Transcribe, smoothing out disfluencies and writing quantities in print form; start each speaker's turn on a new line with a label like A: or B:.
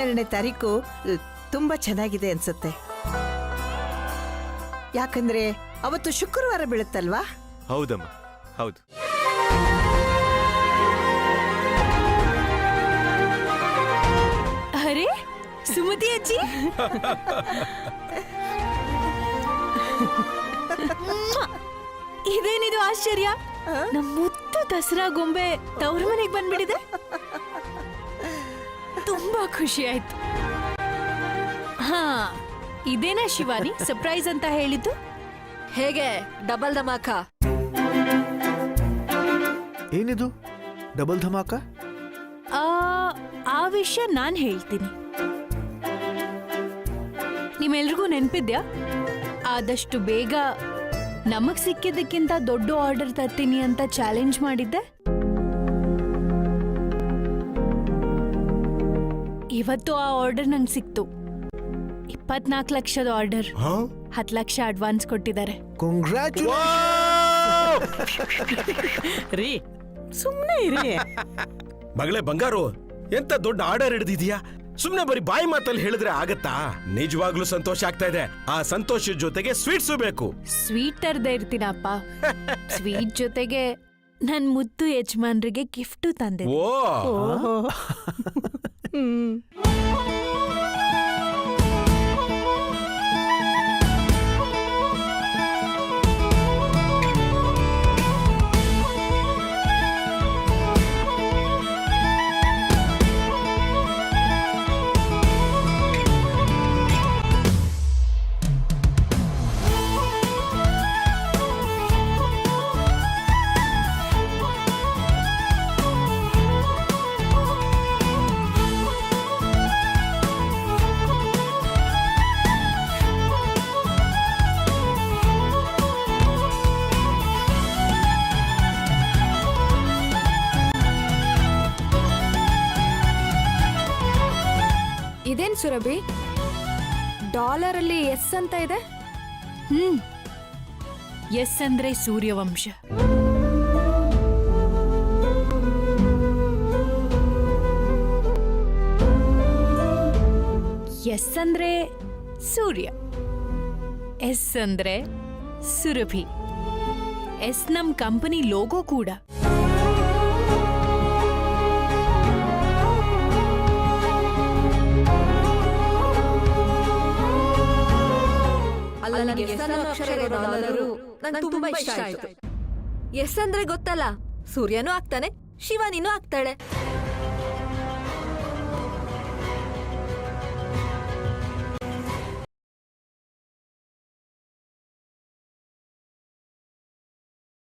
A: 2ನೇ ತಾರೀಕು ತುಂಬಾ ಚೆನ್ನಾಗಿದೆ ಅನ್ಸುತ್ತೆ. ಯಾಕಂದ್ರೆ ಅವತ್ತು ಶುಕ್ರವಾರ ಬೀಳುತ್ತಲ್ವಾ?
B: ಹೌದಮ್ಮ, ಹೌದು.
C: ಅರೆ ಸುಮತಿ ಅಜ್ಜಿ, ಇದೇನಿದು ಆಶ್ಚರ್ಯ! ನಮ್ಮ ಮುತ್ತು ದಸರಾ ಗೊಂಬೆ ತವ್ರ ಮನೆಗೆ ಬಂದ್ಬಿಟ್ಟಿದೆ. ತುಂಬಾ ಖುಷಿ ಆಯ್ತು. ಹಾ, ಇದೇನಾ ಶಿವಾನಿ ಸರ್ಪ್ರೈಸ್ ಅಂತ ಹೇಳಿದ್ದು?
D: ಹೇಗೆ ಡಬಲ್ ಧಮಾಕ?
E: ಏನಿದು ಡಬಲ್ ಧಮಾಕ?
C: ಆ ವಿಷಯ ನಾನ್ ಹೇಳ್ತೀನಿ. ನಿಮ್ಮೆಲ್ರಿಗೂ ನೆನ್ಪಿದ್ಯಾ, ಆದಷ್ಟು ಬೇಗ ನಮಗ್ ಸಿಕ್ಕಿದ್ದಕ್ಕಿಂತ ದೊಡ್ಡ ಆರ್ಡರ್ ತರ್ತೀನಿ ಅಂತ ಚಾಲೆಂಜ್ ಮಾಡಿದ್ದೆ. ಇವತ್ತು ಆ ಆರ್ಡರ್ ನಂಗೆ ಸಿಕ್ತು. 24 ಲಕ್ಷದ ಆರ್ಡರ್. 10 ಲಕ್ಷ ಅಡ್ವಾನ್ಸ್ ಕೊಟ್ಟಿದ್ದಾರೆ.
A: ರೀ ಸುಮ್ನೆ ಇರಿ.
F: ಮಗಳೇ ಬಂಗಾರು, ಎಂತ ದೊಡ್ಡ ಆರ್ಡರ್ ಹಿಡಿದಿದ್ಯಾ? ಸುಮ್ನೆ ಬರೀ ಬಾಯಿ ಮಾತಲ್ಲಿ ಹೇಳಿದ್ರೆ ಆಗತ್ತಾ? ನಿಜವಾಗ್ಲೂ ಸಂತೋಷ ಆಗ್ತಾ ಇದೆ. ಆ ಸಂತೋಷದ ಜೊತೆಗೆ ಸ್ವೀಟ್ಸು ಬೇಕು.
C: ಸ್ವೀಟ್ ತರದೇ ಇರ್ತೀನಪ್ಪ. ಸ್ವೀಟ್ ಜೊತೆಗೆ ನನ್ ಮುದ್ದು ಯಜಮಾನ್ರಿಗೆ ಗಿಫ್ಟು ತಂದೆ.
F: ಓ,
D: ಇದೇನ್ ಸುರಭಿ, ಡಾಲರ್ ಅಲ್ಲಿ ಎಸ್ ಅಂತ ಇದೆ?
C: ಎಸ್ ಅಂದ್ರೆ ಸೂರ್ಯವಂಶ. ಎಸ್ ಅಂದ್ರೆ ಸೂರ್ಯ, ಎಸ್ ಅಂದ್ರೆ ಸುರಭಿ. ಎಸ್ ನಮ್ ಕಂಪನಿ ಲೋಗೋ ಕೂಡ.
D: ನಂಗೆ ತುಂಬಾ ಇಷ್ಟ ಆಯ್ತು. ಎಸ್ ಅಂದ್ರೆ ಗೊತ್ತಲ್ಲ, ಸೂರ್ಯನೂ ಆಗ್ತಾನೆ, ಶಿವಾನಿನೂ ಆಗ್ತಾಳೆ.